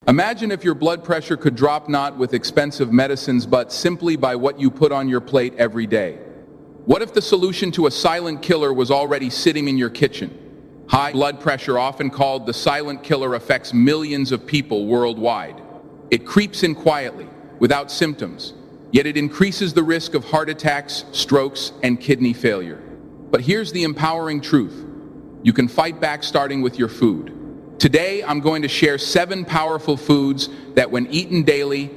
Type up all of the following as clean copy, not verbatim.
Imagine if your blood pressure could drop not with expensive medicines but simply by what you put on your plate every day. What if the solution to a silent killer was already sitting in your kitchen? High blood pressure, often called the silent killer, affects millions of people worldwide. It creeps in quietly, without symptoms, yet it increases the risk of heart attacks, strokes, and kidney failure. But here's the empowering truth. You can fight back starting with your food. Today, I'm going to share 7 powerful foods that, when eaten daily,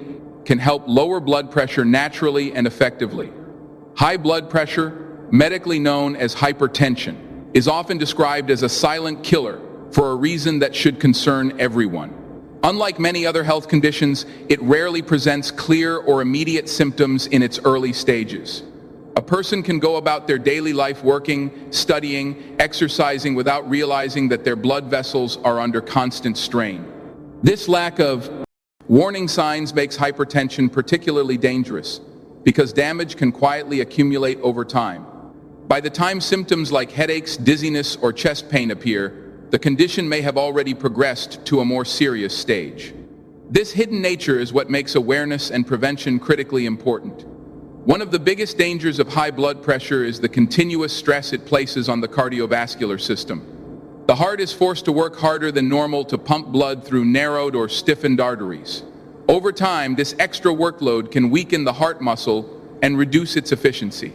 can help lower blood pressure naturally and effectively. High blood pressure, medically known as hypertension, is often described as a silent killer for a reason that should concern everyone. Unlike many other health conditions, it rarely presents clear or immediate symptoms in its early stages. A person can go about their daily life working, studying, exercising without realizing that their blood vessels are under constant strain. This lack of warning signs makes hypertension particularly dangerous because damage can quietly accumulate over time. By the time symptoms like headaches, dizziness, or chest pain appear, the condition may have already progressed to a more serious stage. This hidden nature is what makes awareness and prevention critically important. One of the biggest dangers of high blood pressure is the continuous stress it places on the cardiovascular system. The heart is forced to work harder than normal to pump blood through narrowed or stiffened arteries. Over time, this extra workload can weaken the heart muscle and reduce its efficiency.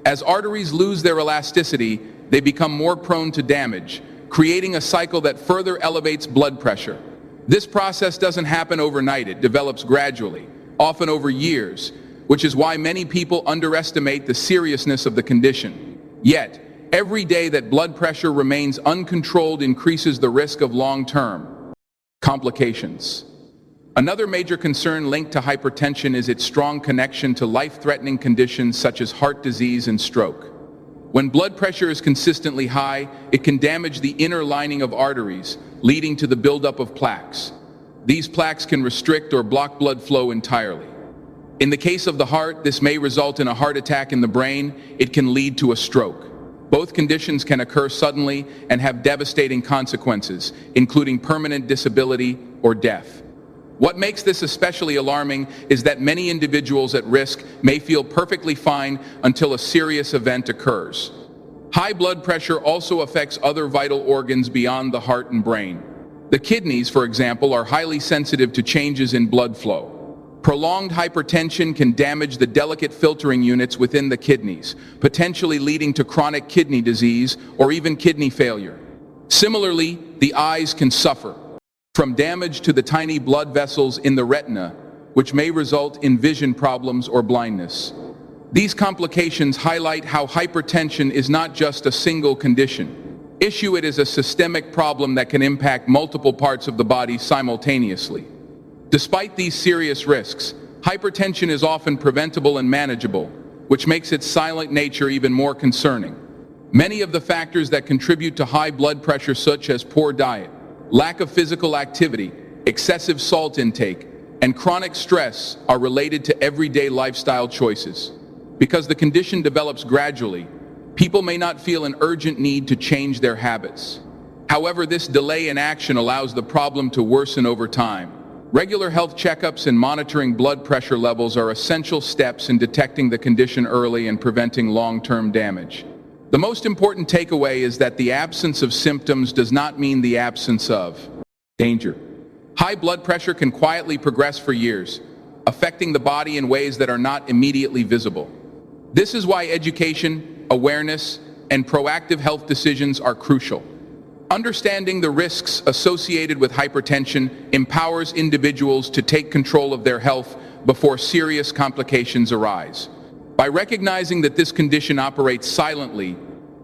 As arteries lose their elasticity, they become more prone to damage, creating a cycle that further elevates blood pressure. This process doesn't happen overnight. It develops gradually, often over years, which is why many people underestimate the seriousness of the condition. Yet, every day that blood pressure remains uncontrolled increases the risk of long-term complications. Another major concern linked to hypertension is its strong connection to life-threatening conditions such as heart disease and stroke. When blood pressure is consistently high, it can damage the inner lining of arteries, leading to the buildup of plaques. These plaques can restrict or block blood flow entirely. In the case of the heart, this may result in a heart attack in the brain. It can lead to a stroke. Both conditions can occur suddenly and have devastating consequences, including permanent disability or death. What makes this especially alarming is that many individuals at risk may feel perfectly fine until a serious event occurs. High blood pressure also affects other vital organs beyond the heart and brain. The kidneys, for example, are highly sensitive to changes in blood flow. Prolonged hypertension can damage the delicate filtering units within the kidneys, potentially leading to chronic kidney disease or even kidney failure. Similarly, the eyes can suffer from damage to the tiny blood vessels in the retina, which may result in vision problems or blindness. These complications highlight how hypertension is not just a single condition. It is a systemic problem that can impact multiple parts of the body simultaneously. Despite these serious risks, hypertension is often preventable and manageable, which makes its silent nature even more concerning. Many of the factors that contribute to high blood pressure, such as poor diet, lack of physical activity, excessive salt intake, and chronic stress, are related to everyday lifestyle choices. Because the condition develops gradually, people may not feel an urgent need to change their habits. However, this delay in action allows the problem to worsen over time. Regular health checkups and monitoring blood pressure levels are essential steps in detecting the condition early and preventing long-term damage. The most important takeaway is that the absence of symptoms does not mean the absence of danger. High blood pressure can quietly progress for years, affecting the body in ways that are not immediately visible. This is why education, awareness, and proactive health decisions are crucial. Understanding the risks associated with hypertension empowers individuals to take control of their health before serious complications arise. By recognizing that this condition operates silently,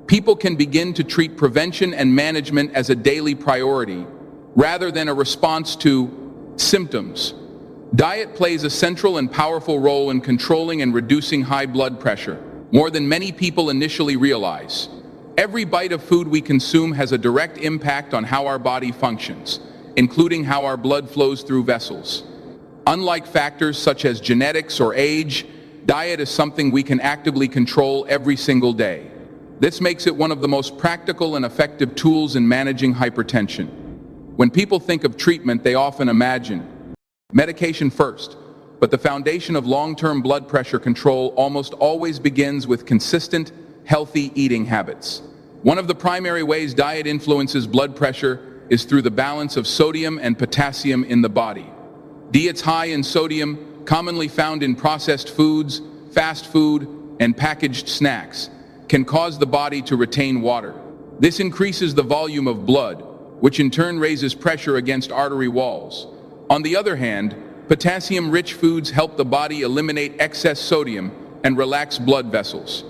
people can begin to treat prevention and management as a daily priority, rather than a response to symptoms. Diet plays a central and powerful role in controlling and reducing high blood pressure, more than many people initially realize. Every bite of food we consume has a direct impact on how our body functions, including how our blood flows through vessels. Unlike factors such as genetics or age, diet is something we can actively control every single day. This makes it one of the most practical and effective tools in managing hypertension. When people think of treatment, they often imagine Medication first, but the foundation of long-term blood pressure control almost always begins with consistent, healthy eating habits. One of the primary ways diet influences blood pressure is through the balance of sodium and potassium in the body. Diets high in sodium, commonly found in processed foods, fast food, and packaged snacks, can cause the body to retain water. This increases the volume of blood, which in turn raises pressure against artery walls. On the other hand, potassium-rich foods help the body eliminate excess sodium and relax blood vessels.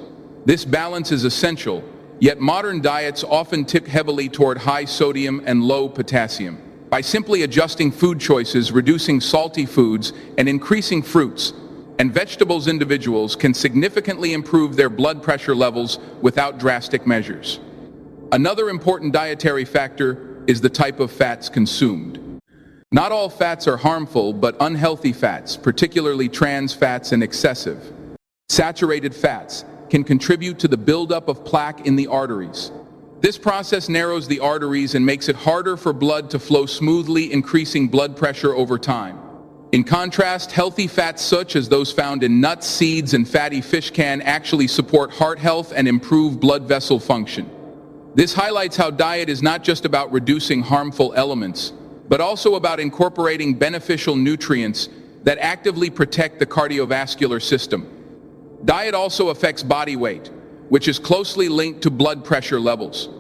This balance is essential, yet modern diets often tip heavily toward high sodium and low potassium. By simply adjusting food choices, reducing salty foods, and increasing fruits and vegetables, individuals can significantly improve their blood pressure levels without drastic measures. Another important dietary factor is the type of fats consumed. Not all fats are harmful, but unhealthy fats, particularly trans fats and excessive saturated fats, can contribute to the buildup of plaque in the arteries. This process narrows the arteries and makes it harder for blood to flow smoothly, increasing blood pressure over time. In contrast, healthy fats such as those found in nuts, seeds, and fatty fish can actually support heart health and improve blood vessel function. This highlights how diet is not just about reducing harmful elements, but also about incorporating beneficial nutrients that actively protect the cardiovascular system. Diet also affects body weight, which is closely linked to blood pressure levels.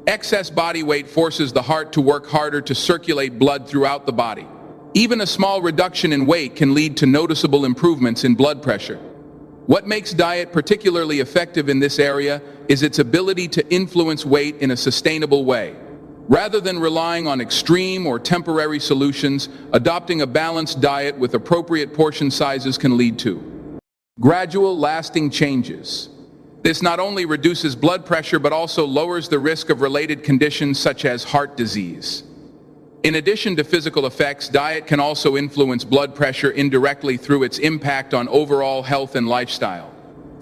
Excess body weight forces the heart to work harder to circulate blood throughout the body. Even a small reduction in weight can lead to noticeable improvements in blood pressure. What makes diet particularly effective in this area is its ability to influence weight in a sustainable way. Rather than relying on extreme or temporary solutions, adopting a balanced diet with appropriate portion sizes can lead to gradual, lasting changes. This not only reduces blood pressure but also lowers the risk of related conditions such as heart disease. In addition to physical effects, diet can also influence blood pressure indirectly through its impact on overall health and lifestyle.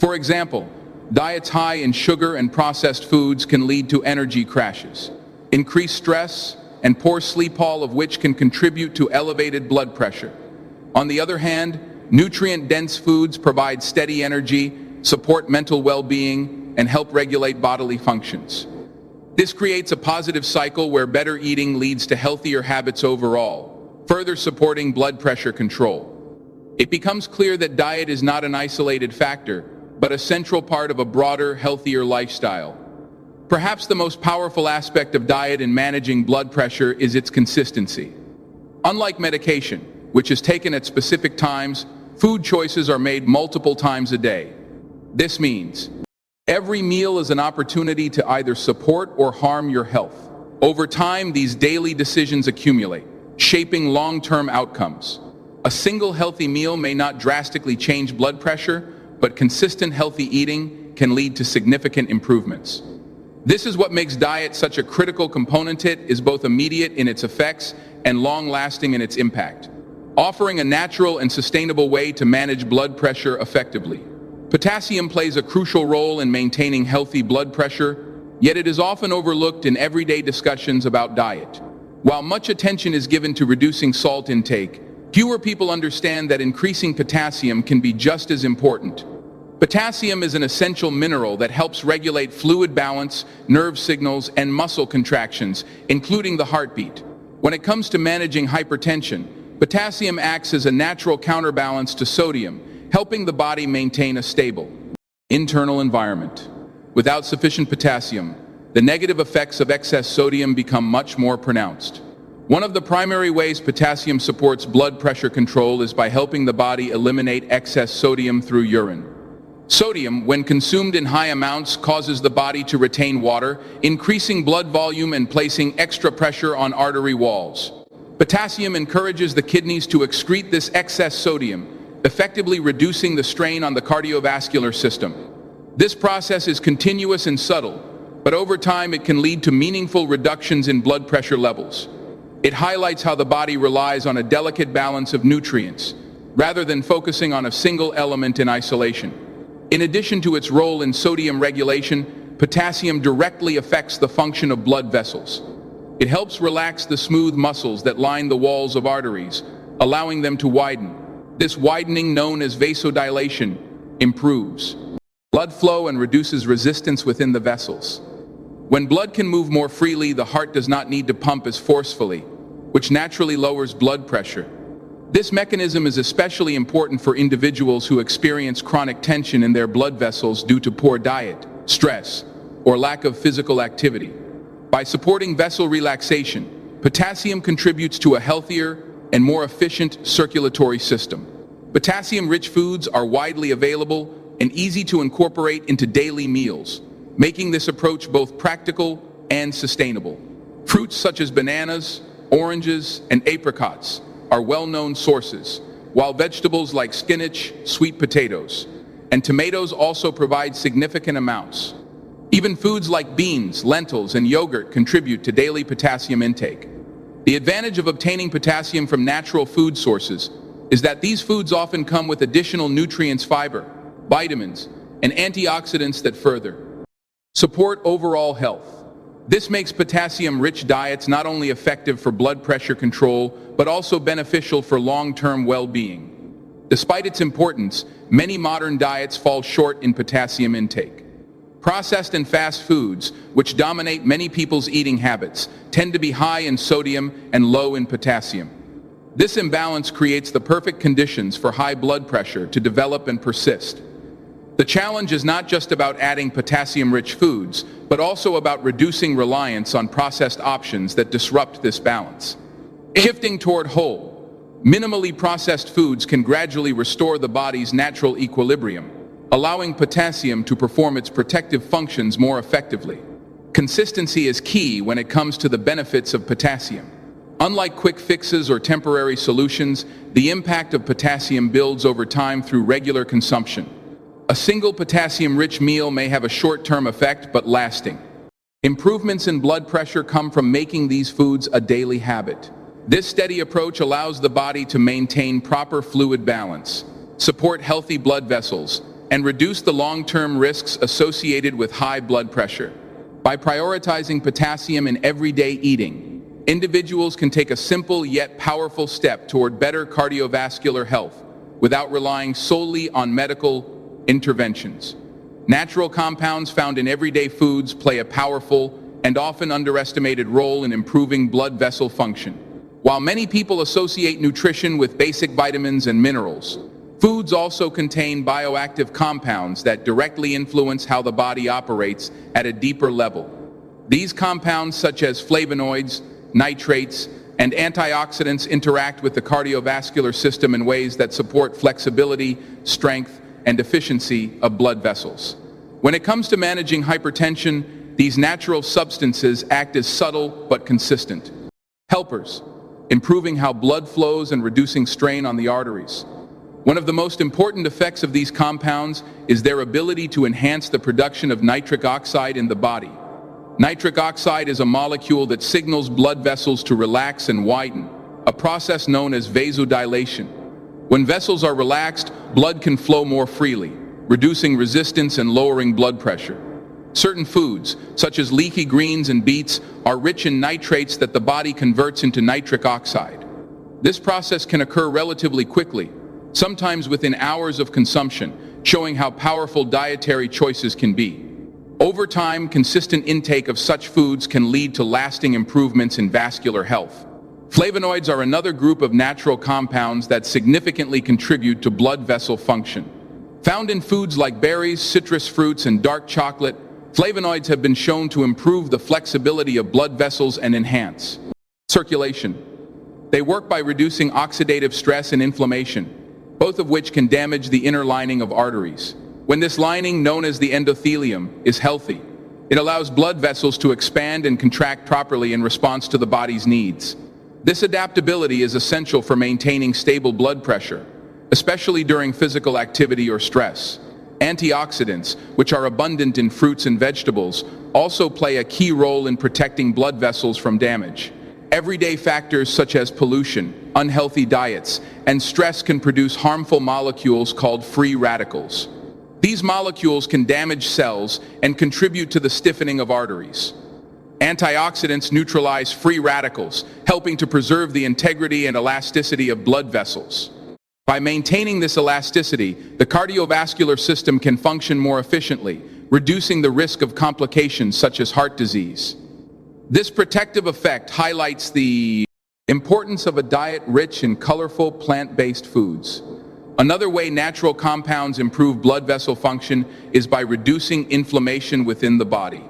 For example, diets high in sugar and processed foods can lead to energy crashes, increased stress, and poor sleep, all of which can contribute to elevated blood pressure. On the other hand, nutrient-dense foods provide steady energy, support mental well-being, and help regulate bodily functions. This creates a positive cycle where better eating leads to healthier habits overall, further supporting blood pressure control. It becomes clear that diet is not an isolated factor, but a central part of a broader, healthier lifestyle. Perhaps the most powerful aspect of diet in managing blood pressure is its consistency. Unlike medication, which is taken at specific times, food choices are made multiple times a day. This means every meal is an opportunity to either support or harm your health. Over time, these daily decisions accumulate, shaping long-term outcomes. A single healthy meal may not drastically change blood pressure, but consistent healthy eating can lead to significant improvements. This is what makes diet such a critical component. It is both immediate in its effects and long-lasting in its impact, offering a natural and sustainable way to manage blood pressure effectively. Potassium plays a crucial role in maintaining healthy blood pressure, yet it is often overlooked in everyday discussions about diet. While much attention is given to reducing salt intake, fewer people understand that increasing potassium can be just as important. Potassium is an essential mineral that helps regulate fluid balance, nerve signals, and muscle contractions, including the heartbeat. When it comes to managing hypertension, potassium acts as a natural counterbalance to sodium, helping the body maintain a stable internal environment. Without sufficient potassium, the negative effects of excess sodium become much more pronounced. One of the primary ways potassium supports blood pressure control is by helping the body eliminate excess sodium through urine. Sodium, when consumed in high amounts, causes the body to retain water, increasing blood volume and placing extra pressure on artery walls. Potassium encourages the kidneys to excrete this excess sodium, effectively reducing the strain on the cardiovascular system. This process is continuous and subtle, but over time it can lead to meaningful reductions in blood pressure levels. It highlights how the body relies on a delicate balance of nutrients, rather than focusing on a single element in isolation. In addition to its role in sodium regulation, potassium directly affects the function of blood vessels. It helps relax the smooth muscles that line the walls of arteries, allowing them to widen. This widening, known as vasodilation, improves blood flow and reduces resistance within the vessels. When blood can move more freely, the heart does not need to pump as forcefully, which naturally lowers blood pressure. This mechanism is especially important for individuals who experience chronic tension in their blood vessels due to poor diet, stress, or lack of physical activity. By supporting vessel relaxation, potassium contributes to a healthier and more efficient circulatory system. Potassium-rich foods are widely available and easy to incorporate into daily meals, making this approach both practical and sustainable. Fruits such as bananas, oranges, and apricots are well-known sources, while vegetables like spinach, sweet potatoes, and tomatoes also provide significant amounts. Even foods like beans, lentils, and yogurt contribute to daily potassium intake. The advantage of obtaining potassium from natural food sources is that these foods often come with additional nutrients, fiber, vitamins, and antioxidants that further support overall health. This makes potassium-rich diets not only effective for blood pressure control, but also beneficial for long-term well-being. Despite its importance, many modern diets fall short in potassium intake. Processed and fast foods, which dominate many people's eating habits, tend to be high in sodium and low in potassium. This imbalance creates the perfect conditions for high blood pressure to develop and persist. The challenge is not just about adding potassium-rich foods, but also about reducing reliance on processed options that disrupt this balance. Shifting toward whole, minimally processed foods can gradually restore the body's natural equilibrium, allowing potassium to perform its protective functions more effectively. Consistency is key when it comes to the benefits of potassium. Unlike quick fixes or temporary solutions, the impact of potassium builds over time through regular consumption. A single potassium-rich meal may have a short-term effect, but lasting. Improvements in blood pressure come from making these foods a daily habit. This steady approach allows the body to maintain proper fluid balance, support healthy blood vessels, and reduce the long-term risks associated with high blood pressure. By prioritizing potassium in everyday eating, individuals can take a simple yet powerful step toward better cardiovascular health without relying solely on medical interventions. Natural compounds found in everyday foods play a powerful and often underestimated role in improving blood vessel function. While many people associate nutrition with basic vitamins and minerals, foods also contain bioactive compounds that directly influence how the body operates at a deeper level. These compounds, such as flavonoids, nitrates, and antioxidants, interact with the cardiovascular system in ways that support flexibility, strength, and efficiency of blood vessels. When it comes to managing hypertension, these natural substances act as subtle but consistent helpers, improving how blood flows and reducing strain on the arteries. One of the most important effects of these compounds is their ability to enhance the production of nitric oxide in the body. Nitric oxide is a molecule that signals blood vessels to relax and widen, a process known as vasodilation. When vessels are relaxed, blood can flow more freely, reducing resistance and lowering blood pressure. Certain foods, such as leafy greens and beets, are rich in nitrates that the body converts into nitric oxide. This process can occur relatively quickly, sometimes within hours of consumption, showing how powerful dietary choices can be. Over time, consistent intake of such foods can lead to lasting improvements in vascular health. Flavonoids are another group of natural compounds that significantly contribute to blood vessel function. Found in foods like berries, citrus fruits, and dark chocolate, flavonoids have been shown to improve the flexibility of blood vessels and enhance circulation. They work by reducing oxidative stress and inflammation, both of which can damage the inner lining of arteries. When this lining, known as the endothelium, is healthy, it allows blood vessels to expand and contract properly in response to the body's needs. This adaptability is essential for maintaining stable blood pressure, especially during physical activity or stress. Antioxidants, which are abundant in fruits and vegetables, also play a key role in protecting blood vessels from damage. Everyday factors such as pollution, unhealthy diets, and stress can produce harmful molecules called free radicals. These molecules can damage cells and contribute to the stiffening of arteries. Antioxidants neutralize free radicals, helping to preserve the integrity and elasticity of blood vessels. By maintaining this elasticity, the cardiovascular system can function more efficiently, reducing the risk of complications such as heart disease. This protective effect highlights the importance of a diet rich in colorful plant-based foods. Another way natural compounds improve blood vessel function is by reducing inflammation within the body.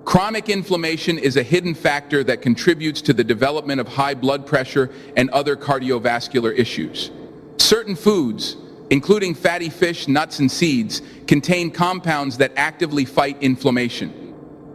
Chronic inflammation is a hidden factor that contributes to the development of high blood pressure and other cardiovascular issues. Certain foods, including fatty fish, nuts, and seeds, contain compounds that actively fight inflammation.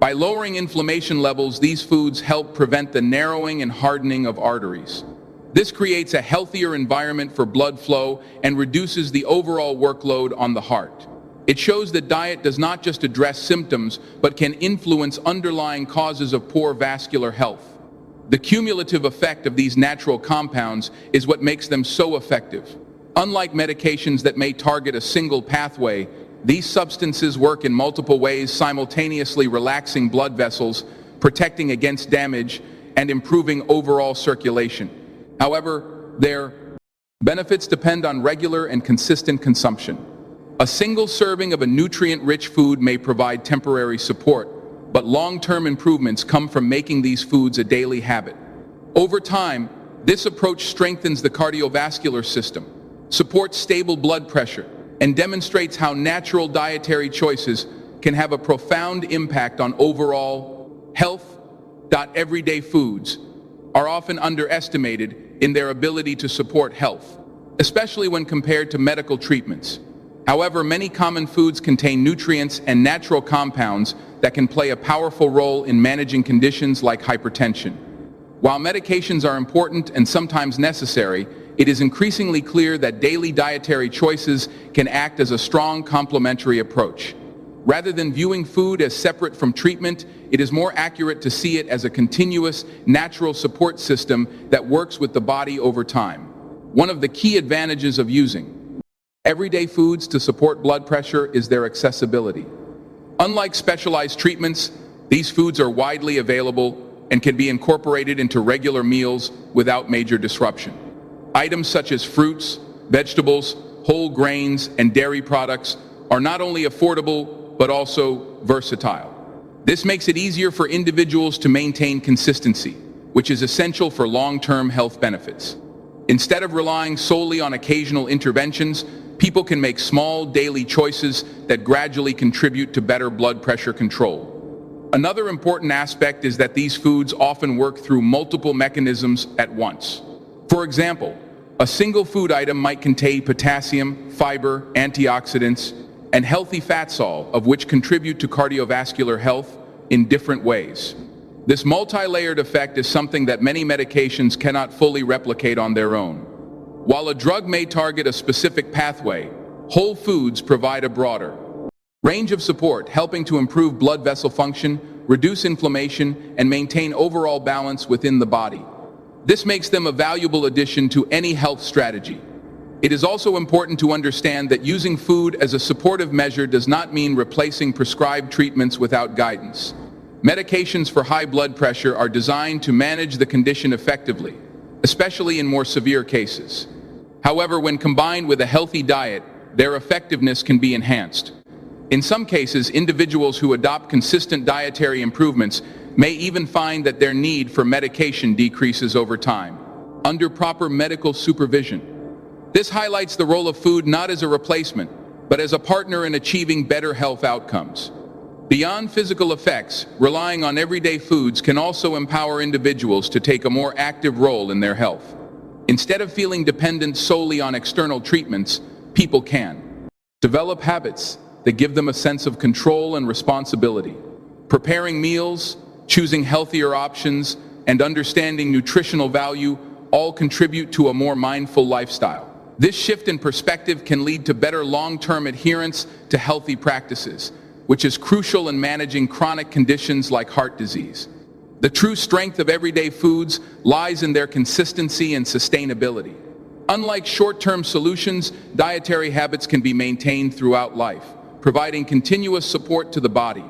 By lowering inflammation levels, these foods help prevent the narrowing and hardening of arteries. This creates a healthier environment for blood flow and reduces the overall workload on the heart. It shows that diet does not just address symptoms, but can influence underlying causes of poor vascular health. The cumulative effect of these natural compounds is what makes them so effective. Unlike medications that may target a single pathway, these substances work in multiple ways, simultaneously relaxing blood vessels, protecting against damage, and improving overall circulation. However, their benefits depend on regular and consistent consumption. A single serving of a nutrient-rich food may provide temporary support, but long-term improvements come from making these foods a daily habit. Over time, this approach strengthens the cardiovascular system, supports stable blood pressure, and demonstrates how natural dietary choices can have a profound impact on overall health. Everyday foods are often underestimated in their ability to support health, especially when compared to medical treatments. However, many common foods contain nutrients and natural compounds that can play a powerful role in managing conditions like hypertension. While medications are important and sometimes necessary, it is increasingly clear that daily dietary choices can act as a strong complementary approach. Rather than viewing food as separate from treatment, it is more accurate to see it as a continuous, natural support system that works with the body over time. One of the key advantages of using everyday foods to support blood pressure is their accessibility. Unlike specialized treatments, these foods are widely available and can be incorporated into regular meals without major disruption. Items such as fruits, vegetables, whole grains, and dairy products are not only affordable, but also versatile. This makes it easier for individuals to maintain consistency, which is essential for long-term health benefits. Instead of relying solely on occasional interventions, people can make small daily choices that gradually contribute to better blood pressure control. Another important aspect is that these foods often work through multiple mechanisms at once. For example, a single food item might contain potassium, fiber, antioxidants, and healthy fat salt, of which contribute to cardiovascular health in different ways. This multi-layered effect is something that many medications cannot fully replicate on their own. While a drug may target a specific pathway, whole foods provide a broader range of support, helping to improve blood vessel function, reduce inflammation, and maintain overall balance within the body. This makes them a valuable addition to any health strategy. It is also important to understand that using food as a supportive measure does not mean replacing prescribed treatments without guidance. Medications for high blood pressure are designed to manage the condition effectively, especially in more severe cases. However, when combined with a healthy diet, their effectiveness can be enhanced. In some cases, individuals who adopt consistent dietary improvements may even find that their need for medication decreases over time, under proper medical supervision. This highlights the role of food not as a replacement, but as a partner in achieving better health outcomes. Beyond physical effects, relying on everyday foods can also empower individuals to take a more active role in their health. Instead of feeling dependent solely on external treatments, people can develop habits that give them a sense of control and responsibility. Preparing meals, choosing healthier options, and understanding nutritional value all contribute to a more mindful lifestyle. This shift in perspective can lead to better long-term adherence to healthy practices, which is crucial in managing chronic conditions like heart disease. The true strength of everyday foods lies in their consistency and sustainability. Unlike short-term solutions, dietary habits can be maintained throughout life, providing continuous support to the body.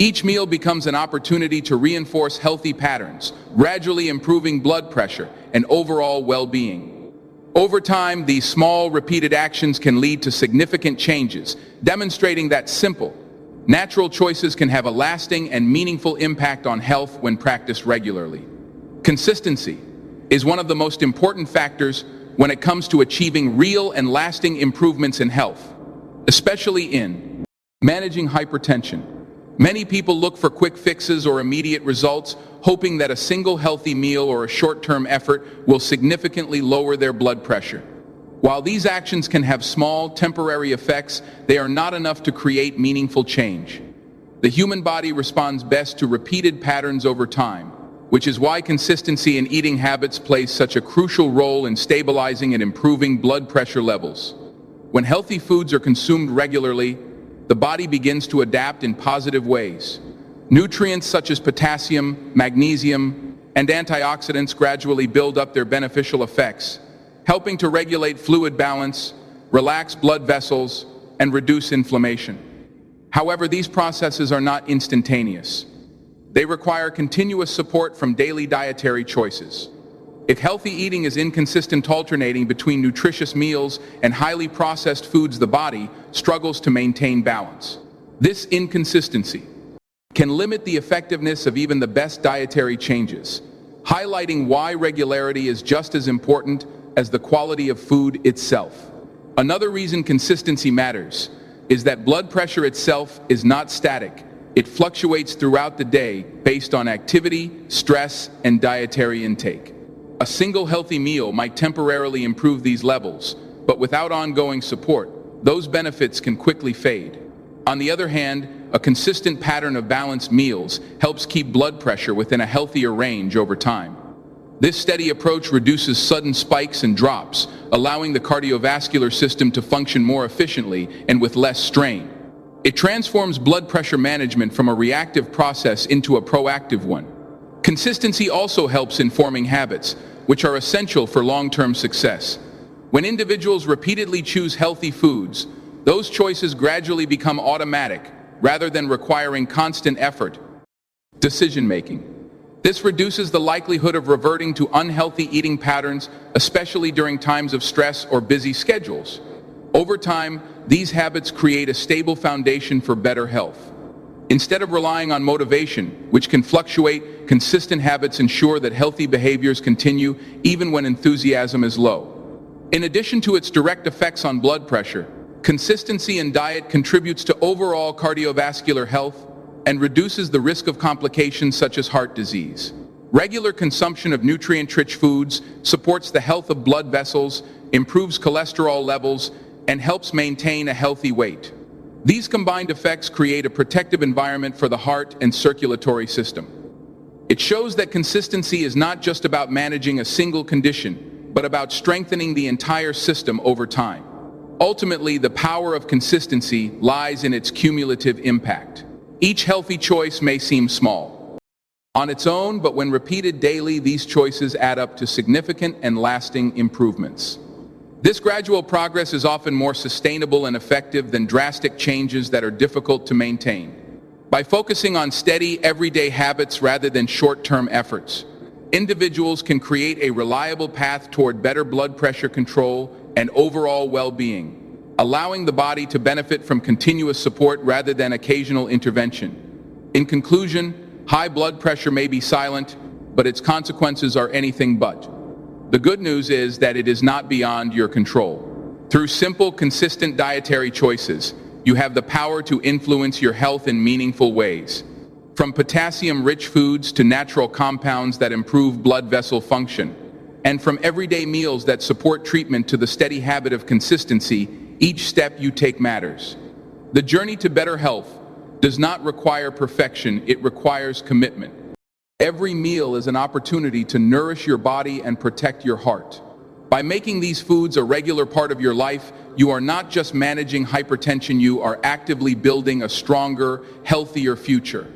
Each meal becomes an opportunity to reinforce healthy patterns, gradually improving blood pressure and overall well-being. Over time, these small, repeated actions can lead to significant changes, demonstrating that simple, natural choices can have a lasting and meaningful impact on health when practiced regularly. Consistency is one of the most important factors when it comes to achieving real and lasting improvements in health, especially in managing hypertension. Many people look for quick fixes or immediate results, hoping that a single healthy meal or a short-term effort will significantly lower their blood pressure. While these actions can have small, temporary effects, they are not enough to create meaningful change. The human body responds best to repeated patterns over time, which is why consistency in eating habits plays such a crucial role in stabilizing and improving blood pressure levels. When healthy foods are consumed regularly, the body begins to adapt in positive ways. Nutrients such as potassium, magnesium, and antioxidants gradually build up their beneficial effects, helping to regulate fluid balance, relax blood vessels, and reduce inflammation. However, these processes are not instantaneous. They require continuous support from daily dietary choices. If healthy eating is inconsistent, alternating between nutritious meals and highly processed foods, the body struggles to maintain balance. This inconsistency can limit the effectiveness of even the best dietary changes, highlighting why regularity is just as important as the quality of food itself. Another reason consistency matters is that blood pressure itself is not static. It fluctuates throughout the day based on activity, stress, and dietary intake. A single healthy meal might temporarily improve these levels, but without ongoing support, those benefits can quickly fade. On the other hand, a consistent pattern of balanced meals helps keep blood pressure within a healthier range over time. This steady approach reduces sudden spikes and drops, allowing the cardiovascular system to function more efficiently and with less strain. It transforms blood pressure management from a reactive process into a proactive one. Consistency also helps in forming habits, which are essential for long-term success. When individuals repeatedly choose healthy foods, those choices gradually become automatic, rather than requiring constant effort. Decision-making. This reduces the likelihood of reverting to unhealthy eating patterns, especially during times of stress or busy schedules. Over time, these habits create a stable foundation for better health. Instead of relying on motivation, which can fluctuate, consistent habits ensure that healthy behaviors continue even when enthusiasm is low. In addition to its direct effects on blood pressure, consistency in diet contributes to overall cardiovascular health and reduces the risk of complications such as heart disease. Regular consumption of nutrient-rich foods supports the health of blood vessels, improves cholesterol levels, and helps maintain a healthy weight. These combined effects create a protective environment for the heart and circulatory system. It shows that consistency is not just about managing a single condition, but about strengthening the entire system over time. Ultimately, the power of consistency lies in its cumulative impact. Each healthy choice may seem small on its own, but when repeated daily, these choices add up to significant and lasting improvements. This gradual progress is often more sustainable and effective than drastic changes that are difficult to maintain. By focusing on steady, everyday habits rather than short-term efforts, individuals can create a reliable path toward better blood pressure control and overall well-being, allowing the body to benefit from continuous support rather than occasional intervention. In conclusion, high blood pressure may be silent, but its consequences are anything but. The good news is that it is not beyond your control. Through simple, consistent dietary choices, you have the power to influence your health in meaningful ways. From potassium-rich foods to natural compounds that improve blood vessel function, and from everyday meals that support treatment to the steady habit of consistency, each step you take matters. The journey to better health does not require perfection, it requires commitment. Every meal is an opportunity to nourish your body and protect your heart. By making these foods a regular part of your life, you are not just managing hypertension, you are actively building a stronger, healthier future.